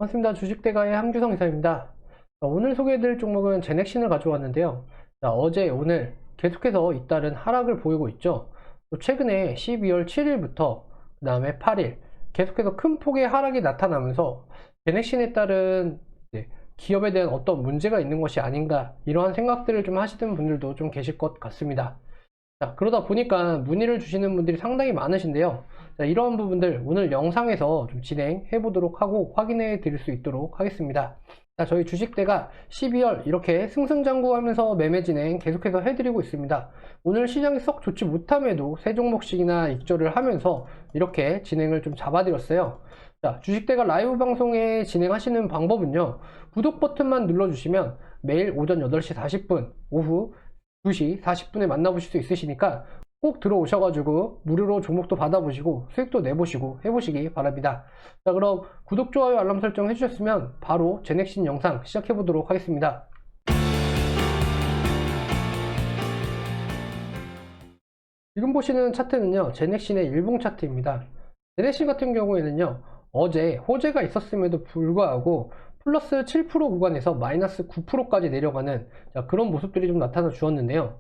반갑습니다. 주식대가의 함규성 이사입니다. 오늘 소개해드릴 종목은 제넥신을 가져왔는데요. 어제, 오늘 계속해서 잇따른 하락을 보이고 있죠. 또 최근에 12월 7일부터 그 다음에 8일 계속해서 큰 폭의 하락이 나타나면서 제넥신에 따른 기업에 대한 어떤 문제가 있는 것이 아닌가, 이러한 생각들을 좀 하시는 분들도 좀 계실 것 같습니다. 자, 그러다 보니까 문의를 주시는 분들이 상당히 많으신데요. 자, 이러한 부분들 오늘 영상에서 좀 진행해 보도록 하고 확인해 드릴 수 있도록 하겠습니다. 자, 저희 주식대가 12월 이렇게 승승장구하면서 매매 진행 계속해서 해드리고 있습니다. 오늘 시장이 썩 좋지 못함에도 세 종목씩이나 익절을 하면서 이렇게 진행을 좀 잡아드렸어요. 자, 주식대가 라이브 방송에 진행하시는 방법은요, 구독 버튼만 눌러주시면 매일 오전 8시 40분, 오후 2시 40분에 만나보실 수 있으시니까 꼭 들어오셔가지고 무료로 종목도 받아보시고 수익도 내보시고 해보시기 바랍니다. 자, 그럼 구독, 좋아요, 알람 설정 해주셨으면 바로 제넥신 영상 시작해보도록 하겠습니다. 지금 보시는 차트는요, 제넥신의 일봉 차트입니다. 제넥신 같은 경우에는요, 어제 호재가 있었음에도 불구하고 플러스 7% 구간에서 마이너스 9%까지 내려가는 그런 모습들이 좀 나타나 주었는데요.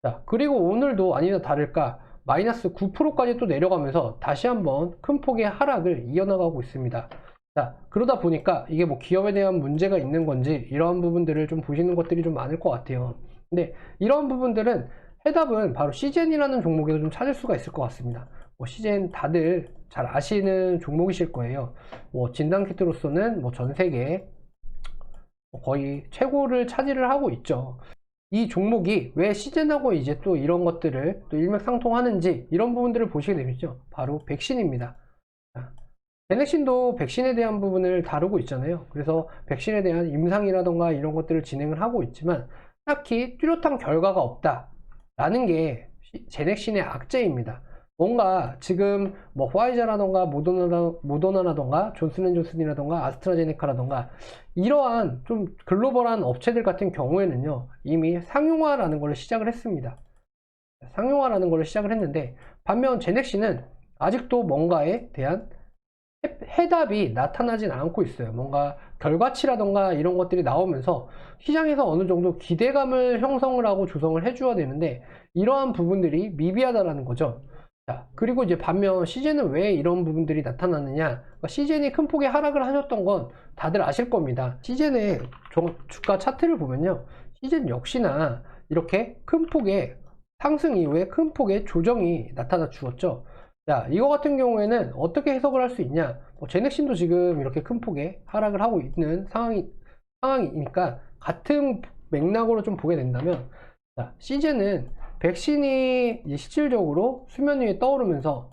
자, 그리고 오늘도 아니나 다를까 마이너스 9%까지 또 내려가면서 다시 한번 큰 폭의 하락을 이어나가고 있습니다. 자, 그러다 보니까 이게 뭐 기업에 대한 문제가 있는 건지 이러한 부분들을 좀 보시는 것들이 좀 많을 것 같아요. 근데 이러한 부분들은 해답은 바로 시젠이라는 종목에서 좀 찾을 수가 있을 것 같습니다. 시젠 다들 잘 아시는 종목이실 거예요. 진단키트로서는 전 세계 거의 최고를 차지를 하고 있죠. 이 종목이 왜 시즌하고 이제 또 이런 것들을 또 일맥상통하는지 이런 부분들을 보시게 되죠. 바로 백신입니다. 제넥신도 백신에 대한 부분을 다루고 있잖아요. 그래서 백신에 대한 임상이라던가 이런 것들을 진행을 하고 있지만 딱히 뚜렷한 결과가 없다라는 게 제넥신의 악재입니다. 뭔가 지금 뭐 화이자라던가 모더나라던가 존슨앤존슨이라던가 아스트라제네카라던가 이러한 좀 글로벌한 업체들 같은 경우에는요, 이미 상용화라는 걸 시작을 했습니다. 상용화라는 걸 시작을 했는데, 반면 제넥신은 아직도 뭔가에 대한 해답이 나타나진 않고 있어요. 뭔가 결과치라던가 이런 것들이 나오면서 시장에서 어느 정도 기대감을 형성을 하고 조성을 해줘야 되는데, 이러한 부분들이 미비하다라는 거죠. 자, 그리고 이제 반면 시즌은 왜 이런 부분들이 나타나느냐, 시즌이 큰 폭의 하락을 하셨던 건 다들 아실 겁니다. 시즌의 주가 차트를 보면요, 시즌 역시나 이렇게 큰 폭의 상승 이후에 큰 폭의 조정이 나타나 주었죠. 자, 이거 같은 경우에는 어떻게 해석을 할 수 있냐, 제넥신도 지금 이렇게 큰 폭의 하락을 하고 있는 상황이니까 같은 맥락으로 좀 보게 된다면, 자, 시즌은 백신이 실질적으로 수면 위에 떠오르면서,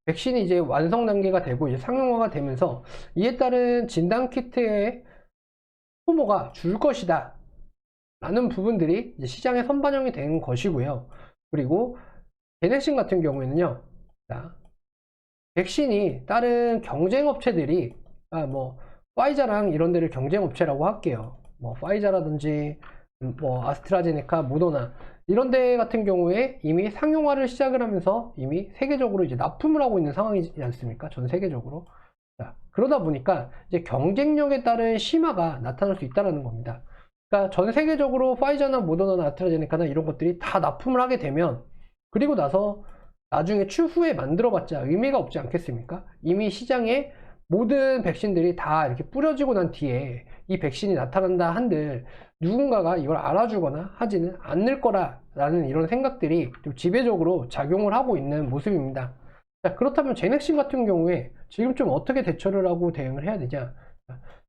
백신이 이제 완성 단계가 되고 이제 상용화가 되면서 이에 따른 진단키트의 소모가 줄 것이다 라는 부분들이 이제 시장에 선반영이 된 것이고요. 그리고 제넥신 같은 경우에는요, 자, 백신이 다른 경쟁업체들이 파이자랑 이런 데를 경쟁업체라고 할게요. 파이자라든지 아스트라제네카, 모더나 이런 데 같은 경우에 이미 상용화를 시작을 하면서 이미 세계적으로 이제 납품을 하고 있는 상황이지 않습니까? 전 세계적으로. 자, 그러다 보니까 이제 경쟁력에 따른 심화가 나타날 수 있다는 겁니다. 그러니까 전 세계적으로 파이자나 모더나나 아스트라제네카나 이런 것들이 다 납품을 하게 되면, 그리고 나서 나중에 추후에 만들어봤자 의미가 없지 않겠습니까? 이미 시장에 모든 백신들이 다 이렇게 뿌려지고 난 뒤에 이 백신이 나타난다 한들 누군가가 이걸 알아주거나 하지는 않을 거라는 이런 생각들이 좀 지배적으로 작용을 하고 있는 모습입니다. 자, 그렇다면 제넥신 같은 경우에 지금 좀 어떻게 대처를 하고 대응을 해야 되냐?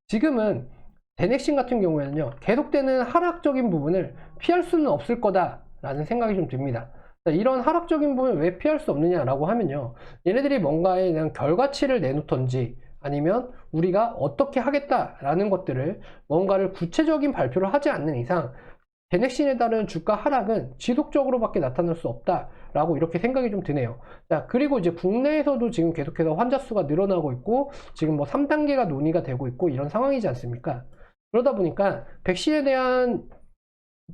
지금은 제넥신 같은 경우에는요, 계속되는 하락적인 부분을 피할 수는 없을 거다라는 생각이 좀 듭니다. 이런 하락적인 부분을 왜 피할 수 없느냐라고 하면요, 얘네들이 뭔가에 대한 결과치를 내놓던지 아니면 우리가 어떻게 하겠다라는 것들을 뭔가를 구체적인 발표를 하지 않는 이상 제넥신에 따른 주가 하락은 지속적으로밖에 나타날 수 없다라고 이렇게 생각이 좀 드네요. 자, 그리고 이제 국내에서도 지금 계속해서 환자 수가 늘어나고 있고 지금 3단계가 논의가 되고 있고 이런 상황이지 않습니까? 그러다 보니까 백신에 대한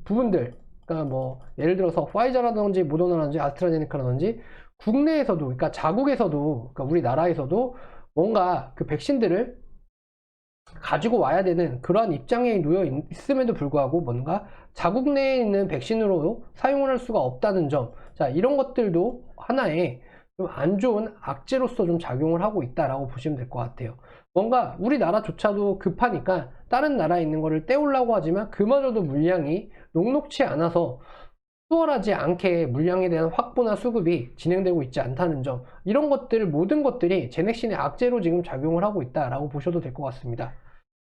부분들, 그러니까 예를 들어서 파이자라든지 모더나라든지 아스트라제네카라든지 국내에서도, 그러니까 자국에서도, 그러니까 우리나라에서도 뭔가 그 백신들을 가지고 와야 되는 그러한 입장에 놓여 있음에도 불구하고 뭔가 자국 내에 있는 백신으로 사용을 할 수가 없다는 점, 자, 이런 것들도 하나의 좀 안 좋은 악재로서 좀 작용을 하고 있다라고 보시면 될 것 같아요. 뭔가 우리나라조차도 급하니까 다른 나라에 있는 거를 떼오려고 하지만 그마저도 물량이 녹록치 않아서 수월하지 않게 물량에 대한 확보나 수급이 진행되고 있지 않다는 점, 이런 것들 모든 것들이 제넥신의 악재로 지금 작용을 하고 있다라고 보셔도 될 것 같습니다.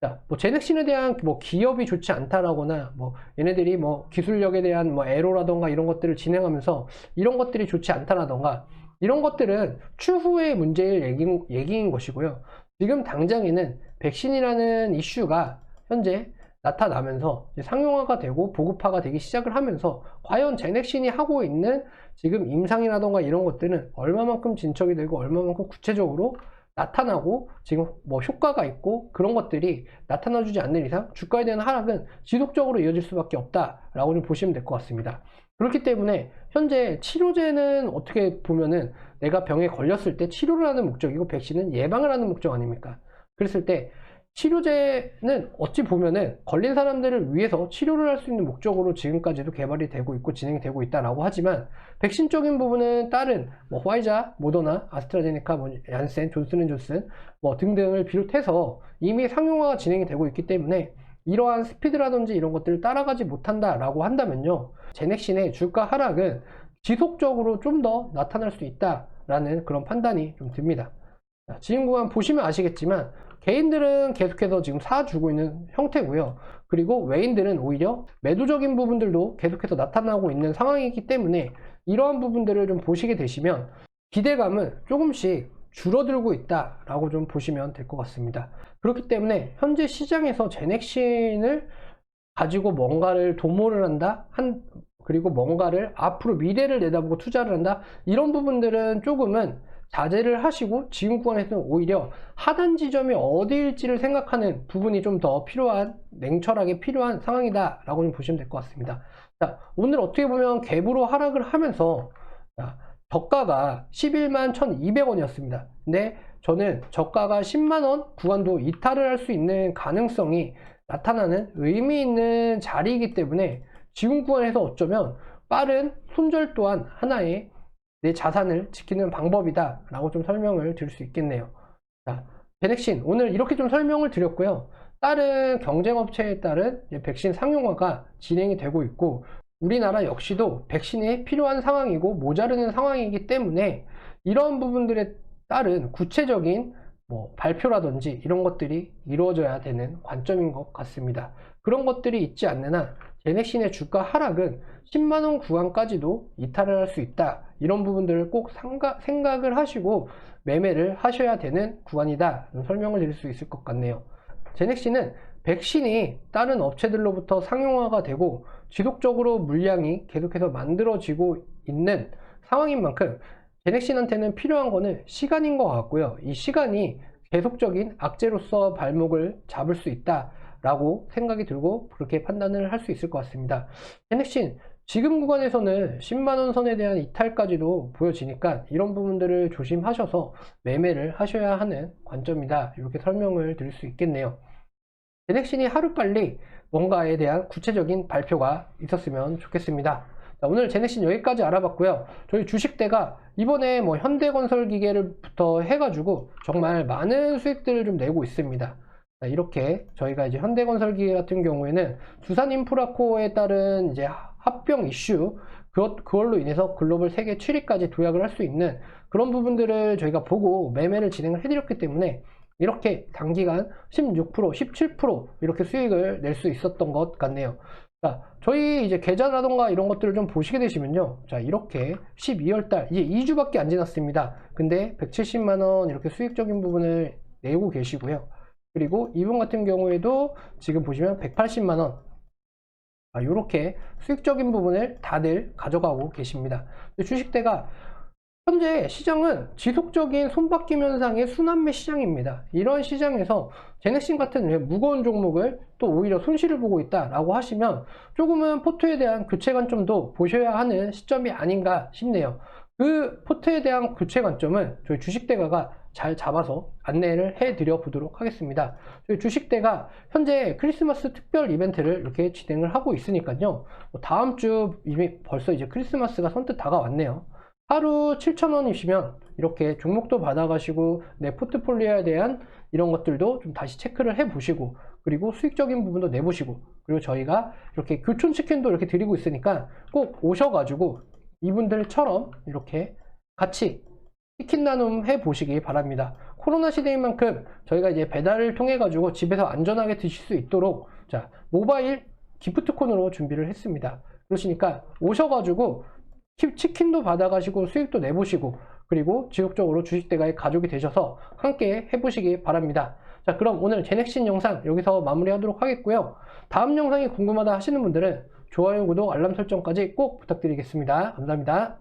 자, 뭐 제넥신에 대한 뭐 기업이 좋지 않다라거나 뭐 얘네들이 뭐 기술력에 대한 뭐 애로라던가 이런 것들을 진행하면서 이런 것들이 좋지 않다라던가 이런 것들은 추후의 문제일 얘기인 것이고요. 지금 당장에는 백신이라는 이슈가 현재 나타나면서 상용화가 되고 보급화가 되기 시작을 하면서 과연 제넥신이 하고 있는 지금 임상이라던가 이런 것들은 얼마만큼 진척이 되고 얼마만큼 구체적으로 나타나고 지금 뭐 효과가 있고 그런 것들이 나타나주지 않는 이상 주가에 대한 하락은 지속적으로 이어질 수밖에 없다라고 좀 보시면 될 것 같습니다. 그렇기 때문에 현재 치료제는 어떻게 보면은 내가 병에 걸렸을 때 치료를 하는 목적이고 백신은 예방을 하는 목적 아닙니까? 그랬을 때 치료제는 어찌 보면은 걸린 사람들을 위해서 치료를 할 수 있는 목적으로 지금까지도 개발이 되고 있고 진행이 되고 있다라고 하지만 백신적인 부분은 다른 뭐 화이자, 모더나, 아스트라제네카, 뭐 얀센, 존슨앤존슨 뭐 등등을 비롯해서 이미 상용화가 진행이 되고 있기 때문에 이러한 스피드라든지 이런 것들을 따라가지 못한다라고 한다면요, 제넥신의 주가 하락은 지속적으로 좀 더 나타날 수 있다라는 그런 판단이 좀 듭니다. 지금 구간 보시면 아시겠지만 개인들은 계속해서 지금 사주고 있는 형태고요. 그리고 외인들은 오히려 매도적인 부분들도 계속해서 나타나고 있는 상황이기 때문에 이러한 부분들을 좀 보시게 되시면 기대감은 조금씩 줄어들고 있다라고 좀 보시면 될 것 같습니다. 그렇기 때문에 현재 시장에서 제넥신을 가지고 뭔가를 도모를 한다, 그리고 뭔가를 앞으로 미래를 내다보고 투자를 한다, 이런 부분들은 조금은 자제를 하시고 지금 구간에서는 오히려 하단 지점이 어디일지를 생각하는 부분이 좀 더 필요한, 냉철하게 필요한 상황이다 라고 좀 보시면 될 것 같습니다. 자, 오늘 어떻게 보면 갭으로 하락을 하면서 저가가 11만 1200원이었습니다 근데 저는 저가가 10만원 구간도 이탈을 할 수 있는 가능성이 나타나는 의미 있는 자리이기 때문에 지금 구간에서 어쩌면 빠른 손절 또한 하나의 내 자산을 지키는 방법이다 라고 좀 설명을 드릴 수 있겠네요. 자, 제넥신 오늘 이렇게 좀 설명을 드렸고요. 다른 경쟁업체에 따른 백신 상용화가 진행이 되고 있고 우리나라 역시도 백신이 필요한 상황이고 모자르는 상황이기 때문에 이런 부분들에 따른 구체적인 뭐 발표라든지 이런 것들이 이루어져야 되는 관점인 것 같습니다. 그런 것들이 있지 않는 한 제넥신의 주가 하락은 10만원 구간까지도 이탈을 할 수 있다, 이런 부분들을 꼭 생각을 하시고 매매를 하셔야 되는 구간이다 설명을 드릴 수 있을 것 같네요. 제넥신은 백신이 다른 업체들로부터 상용화가 되고 지속적으로 물량이 계속해서 만들어지고 있는 상황인 만큼 제넥신한테는 필요한 거는 시간인 것 같고요. 이 시간이 계속적인 악재로서 발목을 잡을 수 있다 라고 생각이 들고 그렇게 판단을 할 수 있을 것 같습니다. 제넥신 지금 구간에서는 10만원 선에 대한 이탈까지도 보여지니까 이런 부분들을 조심하셔서 매매를 하셔야 하는 관점이다, 이렇게 설명을 드릴 수 있겠네요. 제넥신이 하루빨리 뭔가에 대한 구체적인 발표가 있었으면 좋겠습니다. 자, 오늘 제넥신 여기까지 알아봤고요. 저희 주식대가 이번에 뭐 현대건설기계를부터 해가지고 정말 많은 수익들을 좀 내고 있습니다. 자, 이렇게 저희가 이제 현대건설기계 같은 경우에는 두산인프라코어에 따른 이제 합병 이슈, 그걸로 인해서 글로벌 세계 7위까지 도약을 할 수 있는 그런 부분들을 저희가 보고 매매를 진행을 해드렸기 때문에 이렇게 단기간 16%, 17% 이렇게 수익을 낼 수 있었던 것 같네요. 자, 저희 이제 계좌라던가 이런 것들을 좀 보시게 되시면요. 자, 이렇게 12월달 이제 2주밖에 안 지났습니다. 근데 170만원 이렇게 수익적인 부분을 내고 계시고요. 그리고 이분 같은 경우에도 지금 보시면 180만원 이렇게 수익적인 부분을 다들 가져가고 계십니다. 주식대가 현재 시장은 지속적인 손바뀜 현상의 순환매 시장입니다. 이런 시장에서 제넥신 같은 무거운 종목을 또 오히려 손실을 보고 있다라고 하시면 조금은 포트에 대한 교체 관점도 보셔야 하는 시점이 아닌가 싶네요. 그 포트에 대한 교체 관점은 저희 주식대가가 잘 잡아서 안내를 해드려 보도록 하겠습니다. 저희 주식대가 현재 크리스마스 특별 이벤트를 이렇게 진행을 하고 있으니까요. 다음 주 이미 벌써 이제 크리스마스가 선뜻 다가왔네요. 하루 7,000원이시면 이렇게 종목도 받아가시고 내 포트폴리오에 대한 이런 것들도 좀 다시 체크를 해 보시고, 그리고 수익적인 부분도 내보시고, 그리고 저희가 이렇게 교촌치킨도 이렇게 드리고 있으니까 꼭 오셔가지고 이분들처럼 이렇게 같이 치킨 나눔 해 보시기 바랍니다. 코로나 시대인 만큼 저희가 이제 배달을 통해 가지고 집에서 안전하게 드실 수 있도록 자, 모바일 기프트콘으로 준비를 했습니다. 그러시니까 오셔가지고 치킨도 받아가시고 수익도 내보시고, 그리고 지속적으로 주식대가의 가족이 되셔서 함께 해보시기 바랍니다. 자, 그럼 오늘 제넥신 영상 여기서 마무리하도록 하겠고요. 다음 영상이 궁금하다 하시는 분들은 좋아요, 구독, 알람 설정까지 꼭 부탁드리겠습니다. 감사합니다.